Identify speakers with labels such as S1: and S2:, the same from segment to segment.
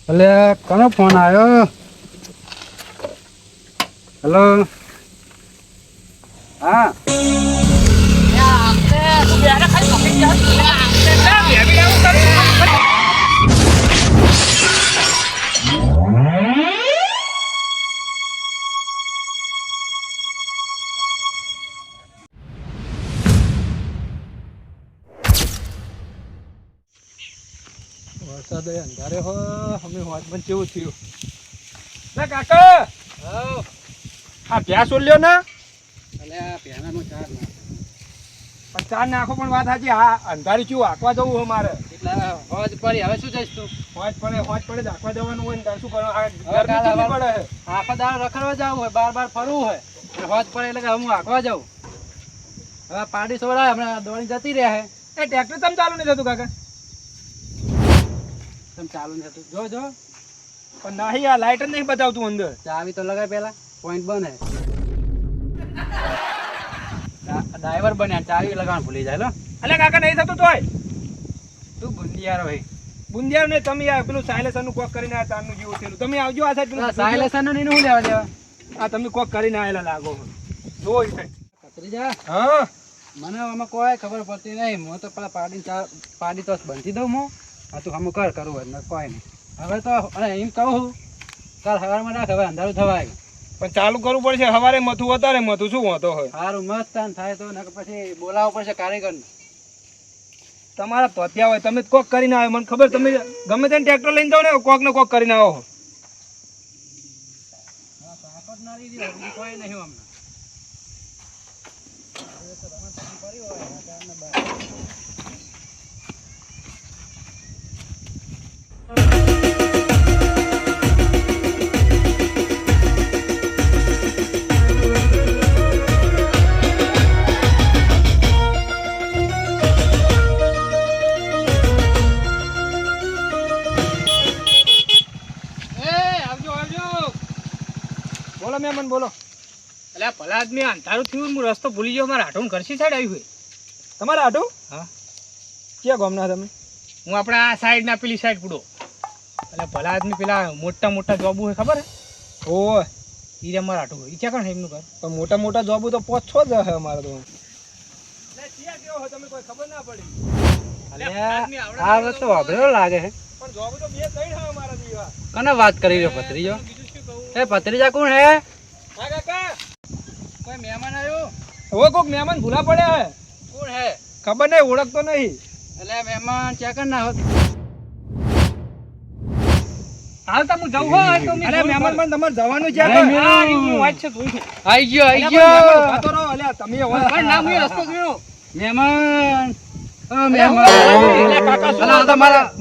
S1: એટલે કોનો ફોન આવ્યો? હેલો, હા વરસાદ અંધારે હો અમે વાત પણ કેવું થયું ના કાકા? હા ભ્યા સોલ્યો ને એટલે ભ્યાનો ચાર પણ ચાર નાખો પણ વાત સાચી. હા અંધારી ચું આંકવા જવું હોય મારે એટલે હોજ પડી. હવે શું જઈશ તું? હોજ પડે આંકવા જવાનું હોય ને શું કરવાનું? પડે આખો દાડો રખડવા જવું હોય, બાર ફરવું હોય, હોજ પડે એટલે હું આંકવા જાઉં. હવે પાડી સોડા હમણાં દોડી જતી રહ્યા હે. એ ટ્રેક્ટર તમે ચાલુ નહીં થતું કાકા? ચાલુ નહીં થતું જો પણ નહીં, આ લાઈટ જ નહીં બતાવતું અંદર. ચાવી તો લગાય પેલા, પોઈન્ટ બને ડ્રાઈવર બન્યા, ચાવી લગાવવાનું ભૂલી જાય. અલે કાકા નહીં થતું તોય તું બુંદિયાર ભાઈ. બુંદિયાર ને તમે યાર પેલું સાયલેસન નું કોક કરીને આ તારનું જેવું થયેલું. તમે આવજો આ સાઈડ. પેલું સાયલેસન નું નહીં હું લેવા દેવા. આ તમે કોક કરીને આયેલા લાગો જો કતરીજા. હા મને આમાં કોઈ ખબર પડતી નહીં. હું તો પેલા પાડી તો બંધી દઉં હું. હા તું હમ કરું હોય કોઈ નહીં. હવે તો એમ કહું કાલ સવારમાં નાખ, હવે અંધારું થવાય પણ ચાલુ કરવું પડશે. સવારે મથું વધારે મથું શું વાંધો હોય? સારું મસ્ત થાય તો પછી બોલાવવું પડશે કારીગર. તમારા પત્યા હોય તમે કોક કરીને આવ્યો મને ખબર. તમે ગમે તેને ટ્રેક્ટર લઈને જાઓ ને કોક ને કોક કરીને આવો. કોઈ નહીં હમણાં મહેમાન બોલો. એટલે ભલા આદમી અંધારું થયું, હું રસ્તો ભૂલી ગયો. મારા આટો ઘરસી સાઈડ આવ્યું હોય. તમારા આટો? હા. ક્યાં ગામના તમે? હું આપણા આ સાઈડ ના પેલી સાઈડ પૂડો. એટલે ભલા આદમી પેલા મોટા જોબુ હોય ખબર હે? ઓય ઈ અમારા આટો હોય. ઈ ક્યાં એમનું ઘર? પણ મોટા જોબુ તો 5-6 જ હે અમારે તો. એટલે ક્યાં કેવો હોય તમે કોઈ ખબર ના પડી. અલે આ રસ્તો વાભરેલો લાગે છે પણ જોબુ તો 2-3 હે અમારા દીવા. કને વાત કરી રહ્યો ભત્રીજો? એ ભત્રીજા કોણ હે? હા કાકા કોઈ મહેમાન આવ્યો? હવે કોક મહેમાન ભૂલા પડ્યા હે. કોણ હે? ખબર નહીં, ઓળખતો નહીં. એટલે મહેમાન ચેક કર ના હોત. હાલ તો હું જાઉં હોય તો અરે મહેમાન પણ તમારે જવાનું છે. હું વાત છે જોઈ છે. આઈ ગયો વાતો રહો. અલ્યા તમે હોય પણ ના હું રસ્તો જોયો. મહેમાન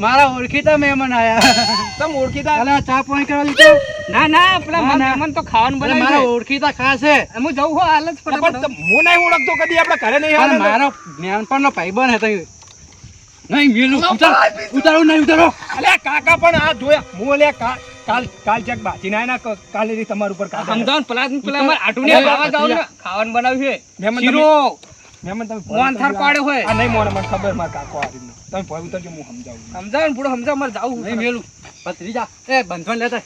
S1: મારા ઓળખીતા મહેમાન આયા. તમે ઓળખીતા? અલા ચા પાણી કરવા લીધો? ના પેલા મહેમાન તો ખાવાનું બનાવે. મારા ઓળખીતા ખાસ છે. હું જઉં હો હાલ જ ફટાફટ. હું નહીં ઓળખતો કદી. આપણે ઘરે નહીં આવે. મારો મહેમાન નો ભાઈબંધ હતો. નહીં મેલું ઉતારો નહીં ઉતારો. અલ્યા કાકા પણ આ જોયા હું. અલ્યા કાલ ચેક બાજી ના કાલે રી તમાર ઉપર સમજાવ. પેલા મારા આટુને ખાવા જાવ ને, ખાવાનું બનાવ્યું છે મહેમાન. મહેમાન તમે મોન થાર પાડ્યો હોય. આ નહીં મોને મને ખબર માર કાકો આ રીતનો. તમે ભય ઉતરજો હું સમજાવું ને પૂરો સમજાવ. મારે જાવું નહીં મેલું. ભત્રીજા એ બંધન લેતા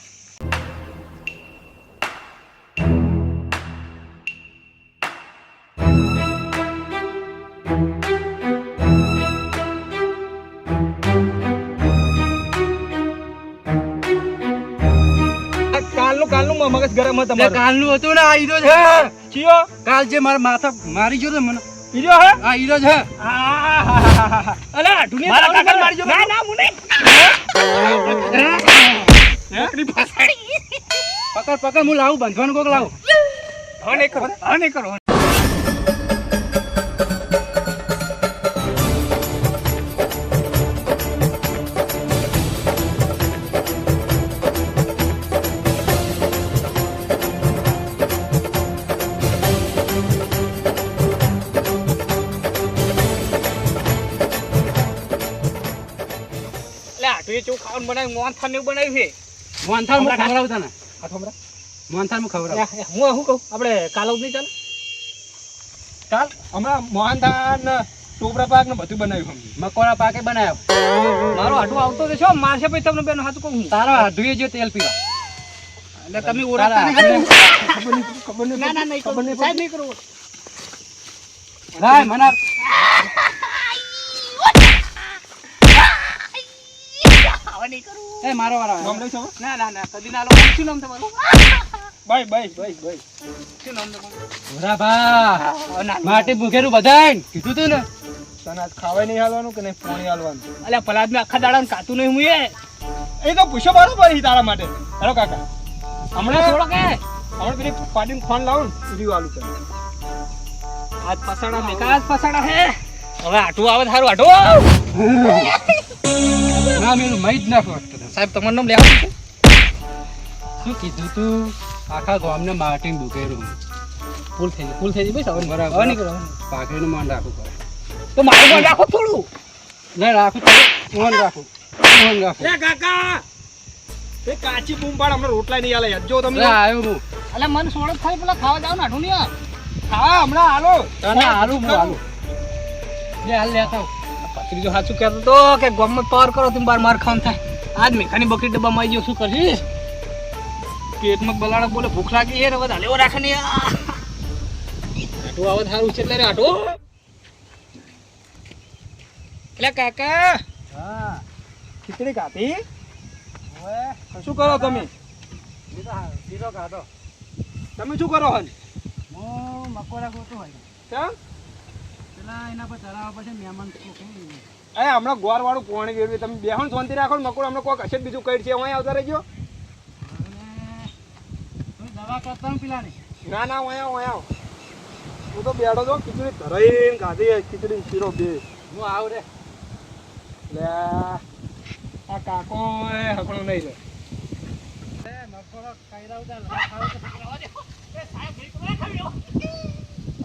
S1: કાલનું મગજ ગરમ હતું તમારું. કાલનું હતું ને આ હીરો છે. ચિયો કાલ જે મારા માથા મારી ગયો મને. હીરો હે? હા હીરો છે. અલે આઠુની મારા કાકા મારી ગયો. ના હું નહીં. એકડી પાછડી પકડ હું લાવું. બંધવાનું કોક લાવું. હા નહીં કરો. ખાવાનું બનાવ્યું. મોહનથાળ ને એવું બનાવ્યું છે. મોહનથાળ ખવડાવું તને. હા થોમરા
S2: મોહનથાળ હું ખવડાવું.
S1: હું શું કહું આપણે કાલ આવું નહીં ચાલ હમણાં મોહનથાળ ને ટોપરા પાક ને બધું બનાવ્યું
S2: મકોડા પાકે બનાવ્યો.
S1: મારો હાડું આવતો તો છો મારશે પછી તમને બેન હાથ કહું હું
S2: તારો હાડુએ જો તેલ પીવા.
S1: એટલે તમે ઓળખતા નહીં ખબર નહીં સાહેબ નહીં કરો
S2: લાય મને એ મારો વારો
S1: નામ લઈ શકો
S2: ના કદી ના લો. શું નામ તમારું?
S1: બાય
S2: શું નામ તમારું? ભૂરા ભા માટી ભૂખેરું બધાય કીધું તું ને.
S1: તને આજ ખાવાય નહીં હાલવાનું કે નહીં પાણી હાલવાનું
S3: અલ્યા પલાદ મેં આખા દાડા કાતું નહીં હું
S1: એ તો પૂછો બરોબર ઈ તારા માટે હેલો કાકા
S3: હમણાં થોડો કે
S1: હમણાં પેલી પાડીને ફોન લાવો ને ઈરી વાલું છે
S3: આજ પસાડા મેકા પસાડા હે હવે આટું આવે સારું આટો
S2: ના મેલું મઈ જ ના ફોટતો.
S3: સાહેબ તમારું નામ લેવાનું છે
S2: શું કીધું તું? આખા ગામને માટીને ભૂખેરું.
S3: ભૂલ થઈ ગઈ ભાઈ સવારે
S2: બરાબર.
S3: હવે નહીં કરો
S2: પાઘડીનું માન રાખવું પડે.
S3: તો મારું પણ રાખો થોડું
S2: ના રાખું તો મોહન રાખું.
S1: એ કાકા એ કાચી બૂમ પાડ હમણાં રોટલા નહીં હાલે યાર જો તમે
S2: આવ્યો હું.
S3: અલ્યા મન સોળક થાય પેલા ખાવા જાવ ને આટું નહીં
S1: હા હમણાં હાલો
S2: તને હાલું હું હાલું. લે હાલ લેતા આવ.
S3: ત્રીજો સાચું કહેતો તો કે ગમે પાર કરો તમે બાર માર ખાવાનું થાય આજ મેખાની બકરી ડબ્બામાં આવી ગયો શું કરશીશ પેટમાં બલાડા બોલે ભૂખ લાગી છે હવે હાલેવો રાખે ને આટું આવે સારું છે એટલે રે આટો એટલે કાકા
S2: હા
S1: ખીચડી ખાતી
S2: ઓએ
S1: શું કરો તમે
S2: દીધો કાઢો.
S1: તમે શું કરો હન
S2: હું મકોડા ગોતો હોય.
S1: કેમ
S2: પેલા એના પર ચલાવવા પછી મહેમાન કોક
S1: એ હમણાં ગોર વાળું પોણી વેરવી તમે બેહણ શાંતિ રાખો ને મકોડ હમણાં કોક હશે જ બીજું કઈ છે અહીં આવતા રહેજો
S2: દવા કરતા હું પેલા નહીં.
S1: ના હું આવ હું તો બેઠો તો ખીચડી ધરાઈને ખાધી ખીચડી શીરો બે
S2: હું આવું રે.
S1: લે આ કાકો એ હકણો નહીં રે
S2: મકોડો ખાઈ રહ્યો છે. ખાવ તો પકડવા દે.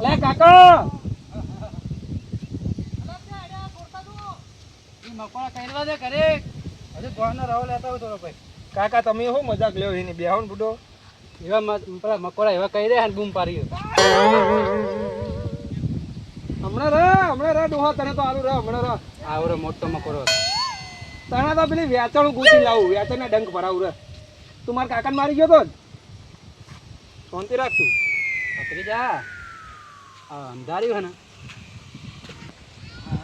S1: અલે કાકા
S2: ઈ મકોડા ખાઈ રહ્યો છે ઘરે. હજુ ગોળનો રવો લેતા હોય થોડો ભાઈ.
S1: કાકા તમે શું મજાક લ્યો એની બેહણ બુડો
S2: એવા પેલા મકોડા એવા કહી દે ને બૂમ પાડી.
S1: હમણાં રે ડોહા તને તો આલું રે હમણાં રે
S2: આવરો મોટો મકોડો.
S1: તને તો પેલી વેચાણું ગૂંચી લાવું વેચાણના ડંક ભરાવું રે તું મારા કાકાને મારી ગયો તો જ શાંતિ રાખ તું
S2: પકડી જા. આ અંધાર્યું હે ને.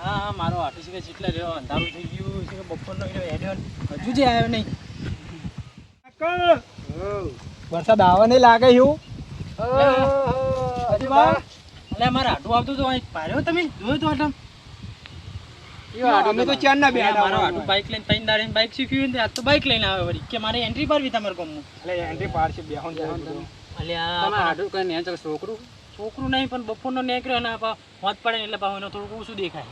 S3: હા મારો આટું છે કે જેટલા રહ્યો અંધારું થઈ ગયું છે કે બપોરનો હેડ્યો હજુ જે આવ્યો નહીં
S1: કાકા વરસાદ આવે નહીં લાગે એવું
S3: અલ્યા મારે આટું આવતું તો અહીં પાડ્યો તમે જોયું તો આટમ
S1: અમે તો ચાર ના
S3: મારો
S1: બેઠા
S3: આટું બાઇક લઈને ત્રણ દાડે બાઇક શીખ્યું ને આજ તો બાઇક લઈને આવે વળી કે મારે એન્ટ્રી પાડવી તમારે ગામમાં
S1: એટલે એન્ટ્રી પાડશે બેહણ
S2: તમે
S3: અલ્યા
S2: આડું કઈ ને છોકરું
S3: છોકરું નહીં પણ બપોરનો નીકળ્યો ને હોત પડે ને એટલે પાછું એને થોડુંક ઓછું દેખાય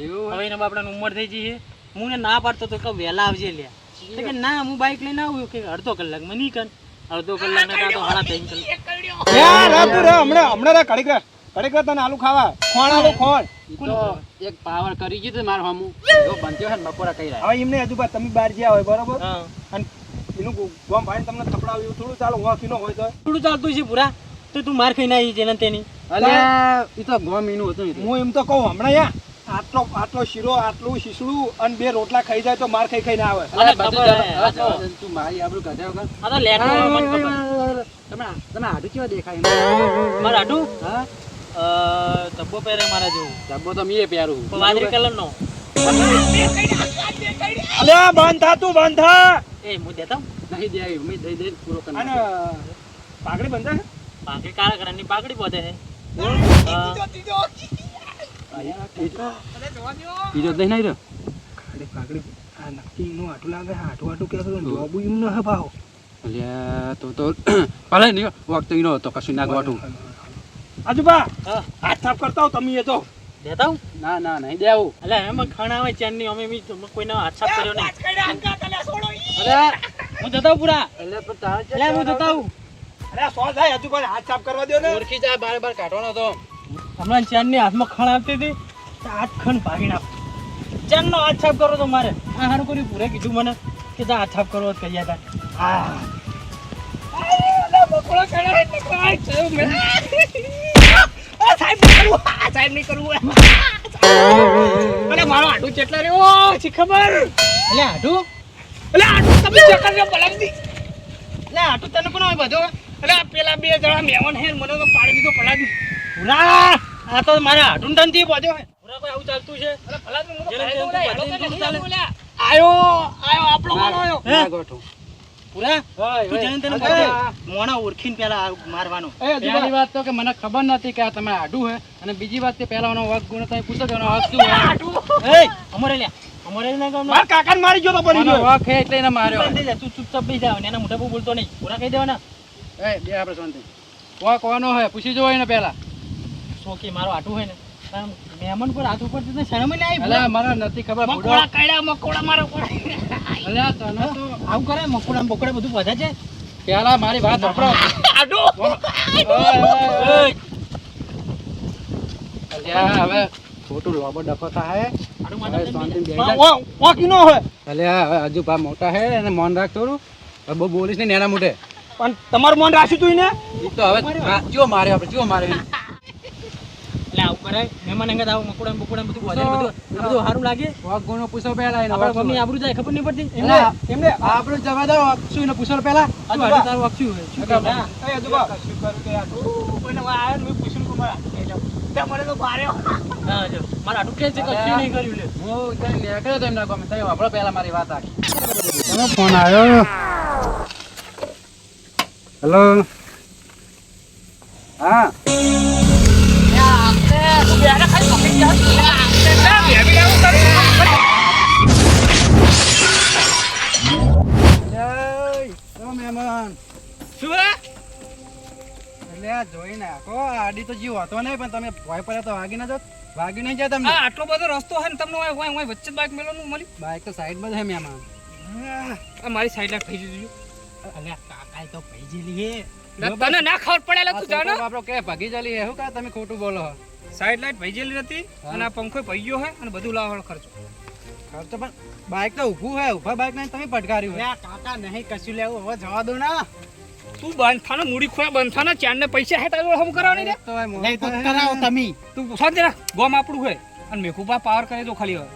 S2: એવું
S3: હવે એને બાપડાની ઉંમર થઈ જઈ છે હું ને ના પાડતો તો કે વહેલા આવજે લ્યા તો કે ના હું બાઇક લઈને આવું કે અડધો કલાકમાં નહીં કર અડધો કલાક ને તો હાડા થઈ
S1: હમણાં રે કડીક તને આલુ ખાવા ખોણ આલુ ખોણ
S2: ઈ તો એક પાવર કરી ગયું મારું હમું જો બનત્યો હે ને મકોડા કઈ રહ્યા.
S1: હવે એમને હજુ બા તમે બહાર જ્યાં હોય બરોબર
S3: હા
S1: અને એનું ગોમ ભાઈ તમને થપડાવ્યું થોડું ચાલો વાંકીનો હોય તો
S3: થોડું ચાલતું છે પૂરા તો તું માર ખાઈને આવી છે ને તેની
S2: અલ્યા ઈ તો ગોમ ઈનું હતું ઈ તો.
S1: હું એમ તો કહું હમણાં યા આટલો શીરો આટલું શીસડું અને બે રોટલા ખાઈ જાય તો માર ખાઈ ના આવે
S2: અલ્યા
S3: ખબર
S2: બધું
S3: હે,
S2: જવા-
S3: આ તો.
S2: તું મારી આબરૂ કાઢ્યા વગર.
S3: આ તો લેટ મને ખબર
S2: તમે આડું કેવા દેખાય એમ?
S3: મારે આટું
S2: હા
S3: ધબ્બો પહેરે મારા જેવું
S2: ડબ્બો તો મીએ પહેરું.
S3: પણ વાદળી કલર નો
S1: અલ્યા બંધ થા તું બંધ થા
S3: એ હું દેતા
S2: નહીં દે આવી ઉમેદ દઈ દઈ પૂરો કરી
S1: અને
S2: નાખ્યો.
S1: પાઘડી બંધ થા
S3: પાકડી કાળા કલરની પાકડી પોતે છે
S2: બીજો દઈ નહીં રહ્યો.
S1: પાઘડી આ નક્કી નું આટું લાગે આટું કેતો જોબુ એમ ન હે ભાવ
S2: અલ્યા તો ભલે નહીં વખત ઈનો હતો કશું ના ગોઠું.
S1: આજુબા
S3: હા
S1: હાથ સાફ કરતા હો તમે એ તો
S3: દેતા હું
S2: ના ના નહીં દેવું.
S3: એટલે એમાં ખણ આવે ચેનની અમે કોઈનો હાથ સાફ કર્યો નહીં
S2: અલ્યા
S3: હું જતા હું પૂરા
S2: અલ્યા પણ તારે
S3: એટલે હું જતા હું
S1: અરે સો જાય હજુ કોઈ હાથ સાફ કરવા દો ને
S2: ઓળખી જા બાર બાર કાઢવાનો તો.
S3: હમણાં ચેનની હાથમાં ખણ આવતી હતી તો હાથ ખણ ભાગી નાખ ચેનનો હાથ સાફ કરો તો મારે આ સારું કર્યું પૂરે કીધું મને કે જા હાથ સાફ કરવો જ કહ્યા હતા હા બકોળો ચડે એટલે કોઈ થયું મેં. આ સાહેબ નહીં કરવું, આ સાહેબ નહીં કરવું. અરે મારો આડું ચેટલા રહ્યો છે ખબર?
S2: એટલે આઢું
S3: એટલે આડું તમે ચક્કર રહ્યો પલાવી. એટલે આડું તને કોણ હોય બધો? એટલે આ પેલા બે જણા મહેમાન હે મને તો પાડી દીધો પલાવી. પૂરા આ તો મારા આડું તનથી બધો હે. પૂરા કોઈ આવું ચાલતું છે? અરે પલાવી હું તો
S2: જેને
S3: પાડી
S2: જેને
S3: દઉં
S2: તું
S3: લે,
S2: ચાલે.
S3: બોલ્યા. આયો આપણો વાળો આયો.
S2: ના ગોઠું.
S3: પૂરા
S2: હોય,
S3: તું
S2: હોય.
S3: જેને તેને
S2: અરે,
S3: મોણા ઓળખીને પેલા મારવાનો.
S2: પહેલી વાત તો કે મને ખબર નથી કે આ તમારે આઢું હે અને બીજી વાત કે પહેલા એનો હક ગુણ તમે પૂછો કે એનો હક શું હે?
S3: એ અમારે લ્યા અમારે ના ગામનો
S1: મારા કાકાને મારી ગયો તો પડી
S2: એનો
S1: ગયો.
S2: હક હે એટલે એને માર્યો
S3: બંધ થઈ જા, તું ચૂપચાપ બેસી જા અને એના મોઢા પર બોલતો નહીં. પૂરા કહી દેવાના.
S2: એ બે આપણે શાંતિ હક કોનો હે પૂછી જોવો એને પહેલા.
S3: શોકી મારો આટું હોય ને આમ મહેમાન પર હાથ ઉપર તને શરમ નહીં આવી?
S2: અલા મને નથી ખબર
S3: મકોડા
S2: બુડો.
S3: કાઢ્યા, મકોડા મારો પડે.
S2: અલા તને તો
S3: આવું કરે મકોડા બકોડા બધું વધે છે.
S2: પહેલા મારી વાત સાંભળો.
S3: આડો
S2: અલ્યા હવે ખોટું લોબો ડખો થાય.
S3: આડું
S2: હવે
S3: માથે
S2: શાંતિથી બેસી
S1: હા,
S2: જા.
S1: વાંકી નો હોય.
S2: અલ્યા હવે હજુ ભા મોટા હે એને મન રાખ થોડું. હવે બહુ બોલીશ ને નેના મોઢે.
S1: પણ તમારું મન રાખ્યું તું ને?
S2: ઈ તો હવે ચિયો માર્યો આપણે ચિયો માર્યો.
S3: એટલે આવું કરે મહેમાન અંગત આવું મકોડા બકોડા બધું વધે બધું આ બધું સારું લાગે.
S2: હક ગુણો પૂછો પહેલા એને.
S3: આપણા મમ્મી આબરૂ જાય ખબર નહીં પડતી.
S2: એમને એમને આપણું જવા દો અક્ષુ એને પૂછો પહેલા.
S3: શું આડું તારું અક્ષું હોય? શું
S2: અગા,
S3: કહેવાય?
S1: એ અજુબા, શું કરું કે આ તું? કોઈને વા આયો ને મેં પૂછ્યું કે મારા હાથે જાઓ. તે મને તો ભાર્યો.
S3: હા જો મારા આડું કે છે કશું નહીં કર્યું લે.
S2: હું ત્યાં નીકળ્યો તો એમના ગામે. તઈ વાપરો પહેલા મારી વાત આખી. તમે ફોન આવ્યો? હેલો હા મહેમાન
S3: શું હે?
S2: એટલે આ જોઈ નાખો આડી તો જીવ હતો નહીં પણ તમે ભય પડ્યા તો વાગી ના જાત. વાગી નહીં જાય તમને.
S3: આ આટલો બધો રસ્તો હે ને તમને ઓય વચ્ચે બાઈક મેળવાનું મળી.
S2: બાઈક તો સાઈડમાં જ છે મહેમાન.
S3: આ મારી સાઈડ લાખ થઈ જજો. અલ્યા કાકા તો ભઈજેલી હે. તને ના ખબર પડેલા તું જાણો.
S2: આપણો કે ભાગી ચાલી એવું કા તમે ખોટું બોલો છો?
S3: સાઈડ લાઈટ ભઈજેલી હતી અને આ પંખો ભઈયો હે અને બધું લાવવાનો ખર્ચો.
S2: ખર્ચો પણ બાઈક તો ઊભું હે ઊભા બાઈક ને તમે પટકાર્યું હે.
S3: કાકા નહીં કશું લેવું હવે જવા દો ના. તું બંધાનો મૂડી ખોયા બંધાના ચાંદને પૈસા હે તારો હમ કરવાની રે.
S2: તો ભાઈ
S3: નહીં તો કરાવો તમે. તું શાંતિ રાખ ગોમ આપણું હે અને મેકુપા પાવર કરે તો ખાલી હવે.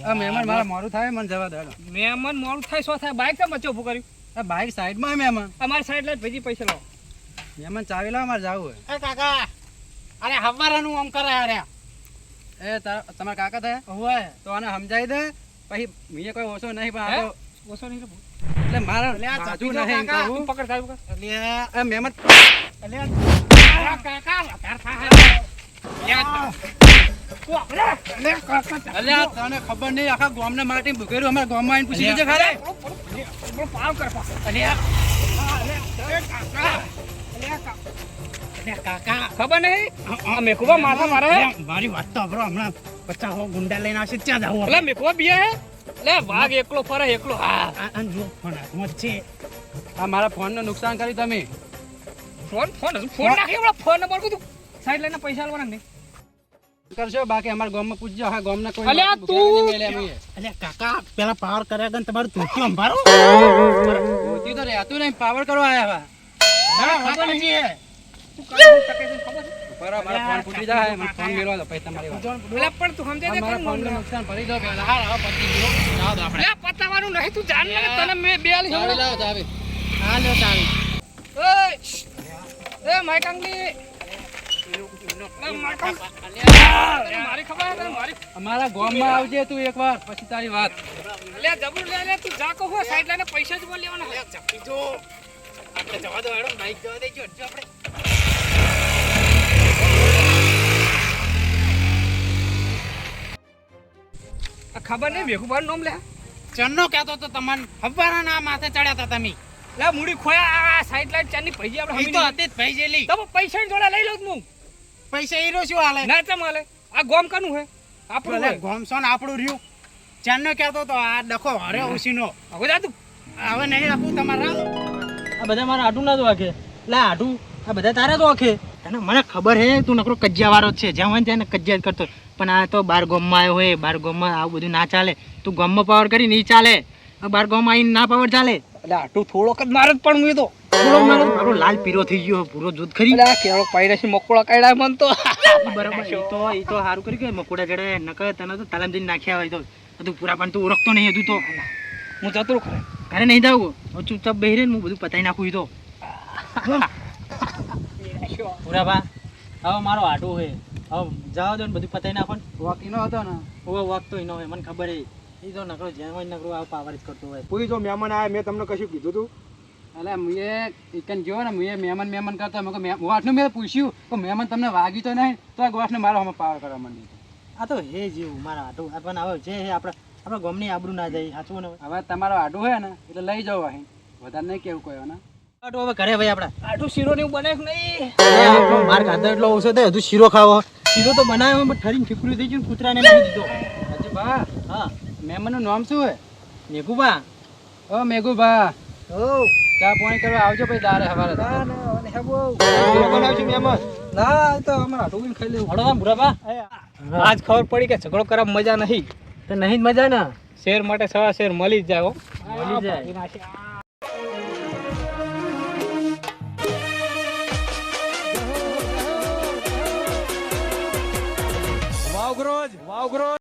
S2: આ મહેમાન મારા મોડું થાય મને જવા દો.
S3: મહેમાન મોડું થાય શું થાય બાઈક તો મચો ઊભું કર્યું.
S2: આ બાઈક સાઈડમાં હે મહેમાન.
S3: અમારી સાઈડ લાઈટ ભઈજી પૈસા લાવો.
S2: મહેમાન ચાવી લાવો મારે જાવું હે.
S3: એ કાકા અરે હવારાનું આમ કરે અરે
S2: એ તમારા કાકા થાય
S3: હોય
S2: તો આને સમજાઈ દે પછી મીએ કોઈ ઓછો નહીં પણ આ તો
S3: ઓછો નહીં રે
S2: એટલે મારા
S3: અલ્યા,
S2: બાજુ
S3: ચાપી દો
S2: નહીં
S3: કાકા.
S2: કહું.
S3: તું પકડ સાહેબ પકડ.
S2: અલ્યા, આ મહેમાન
S3: અલ્યા કાકા વધાર થાય.
S2: અલ્યા તને ખબર નહીં આખા ગામના માટી ભૂખેરું અમારા ગામમાં આવીને પૂછી લેજે ખાલી.
S3: પાવ કર પા.
S2: અલ્યા
S3: કાકા ખબર નહીં આ મેકુબા માથા મારે હે?
S4: મારી વાત તો સાંભળો, હમણાં 50 ગુંડા લઈને આવશે ત્યાં જાવ
S3: એટલે મેકુબા બીએ હે લે વાઘ એકલો ફરે એકલો હા
S4: ફોન હાથમાં જ છે.
S2: આ મારા ફોનનું નુકસાન કર્યું તમે.
S3: ફોન નાખી હમણાં ફોન નંબર કીધું સાઈડ લઈને પૈસા આલવાના નહીં.
S2: કરશો બાકી અમારા ગામમાં પૂછજો આખા ગામના કોઈ
S3: અલ્યા,
S2: ભૂખ્યા
S3: તું-
S2: નહીં મેલે અમે.
S4: અલ્યા કાકા પેલા પાવર કર્યા ગન તમારું ધોતી અંભારો
S2: ધોતી તો રહેતું નહીં પાવર કરવા આવ્યા
S4: ખબર નથી હે.
S2: બરાબર મારો ફોન ફૂટી જાય મને ફોન મેળવા દો પછી તમારી વાત.
S3: એટલે પણ તું સમજે
S2: આ મારા ફોનનું નુકસાન ભરી દો પહેલા. હા હા પતી ગયું. જાઓ દો આપણે.
S3: પતાવાનું નહીં તું જાણ ને તને મેં બે આલી
S2: ચાવી લાવો ચાવી.
S4: હા લ્યો ચાવી.
S3: એ માઈકાંગલી મારી ખબર હે તને મારી
S2: અમારા ગામમાં આવજે તું એકવાર પછી તારી વાત.
S3: લે જબરું લે તું જા કહો સાઈડ લઈને પૈસા જ બોલ લેવાના હે.
S4: ચાપી જો આપણે જવા દો હેડો બાઈક જવા દેજો હટજો આપણે.
S3: આ ખબર નહીં મેઘુબાન નોમ લે
S4: ચન્નો કહેતો તો તમને હવારા ના માથે ચડ્યા હતા તમે.
S3: લે મુડી ખોયા આ સાઈડ લાઈટ ચાની પૈસા આપણે
S4: ઈ તો હતી જ ભાઈ જેલી.
S3: તમે પૈસા જોડે લઈ લો હું
S4: પૈસા હીરો શું હાલે?
S3: ના ચમ હાલે આ ગોમ કાનું હે આપણું
S4: ભલે
S3: હે.
S4: ગોમસો ને આપણું રહ્યું. ચાંદનો કહેતો તો આ ડખો હરે ઉસીનો.
S3: હવે જા તું
S4: હવે નહીં રાખું તમારા.
S3: આ બધા મારા આડું ના તો આખે લે આડું આ બધા તારે તો આખે તને મને ખબર હે તું નકરો કજિયા વાળો જ છે જ્યાં હોય ત્યાં કજિયા જ કરતો પણ આ તો બાર ગામમાં આવ્યો હોય બાર ગામમાં આવું બધું ના ચાલે તું ગામમાં પાવર કરી નહીં ચાલે બાર ગામમાં આવીને ના પાવર ચાલે એટલે આટલું થોડોક જ મારે જ પણ હું તો મારો લાલ પીરો થઈ ગયો પૂરો દૂધ ખરી
S1: આ કેળો પાયરાશી મકોડા કાઢ્યા મન તો
S3: બરાબર એ તો સારું કર્યું કે મકોડા જડે નકર તને તો તાલામ જઈને નાખ્યા હોય તો તું પૂરા પણ તું ઓળખતો નહીં હતું તો
S1: હું જતો ખરે
S3: ઘરે નહીં જાવ ચૂપચાપ બેહી રહે ને હું બધું પતાઈ નાખું ઈ તો પૂરા બા હવે મારો આટો હે હવે જાવ દો ને બધું પતાઈ નાખો ને
S2: વાકીનો હતો ને
S3: ઓવે વખત તો એનો હોય મને ખબર હે એ તો નકરો જેમ હોય નકરો આ પાવર જ કરતો હોય
S1: કોઈ જો મહેમાન આયા મેં તમને કશું કીધું તું
S2: એટલે મુએ એકન જો ને મુએ મહેમાન કરતો મેં ગોઠનું મેં પૂછ્યું તો મહેમાન તમને વાગ્યું તો નહીં તો આ ગોઠને મારો હમણાં પાવર કરવા માંડી
S3: આ તો હે જેવું મારા આટો પણ હવે જે હે આપણા ગામની આબરૂ ના જાય સાચું ને
S2: હવે તમારો આડું હોય ને એટલે લઈ જાઓ અહીં વધારે નહીં કેવું કહ્યો ને
S3: આટો હવે ઘરે ભાઈ આપડા
S1: આટલું શીરો ને એવું બને કે નહીં
S3: માર ખાધા એટલો ઓછો થાય હજુ શીરો ખાવો શીરો તો બનાવ્યો પણ ઠરીને ઠીકરું થઈ ગયું કૂતરાને નાખી દીધો
S2: હજુ બા
S3: હા
S2: મહેમાનનું નામ શું હે
S3: મેઘુબા
S2: ઓ મેઘુભા
S3: ઓ
S2: ચા પાણી કરવા આવજો ભાઈ દારે હવારે
S1: બનાવશું મહેમાન ના એ તો અમારા આટલું ખાઈ લેવું
S3: હળો બુરાબા
S1: આજ ખબર પડી કે ઝઘડો કરવા મજા નહીં
S3: તો નહીં જ મજા ને
S1: શેર માટે સવા શેર મળી જ જાય હો
S3: મળી જાય
S1: વાવગ્રોજ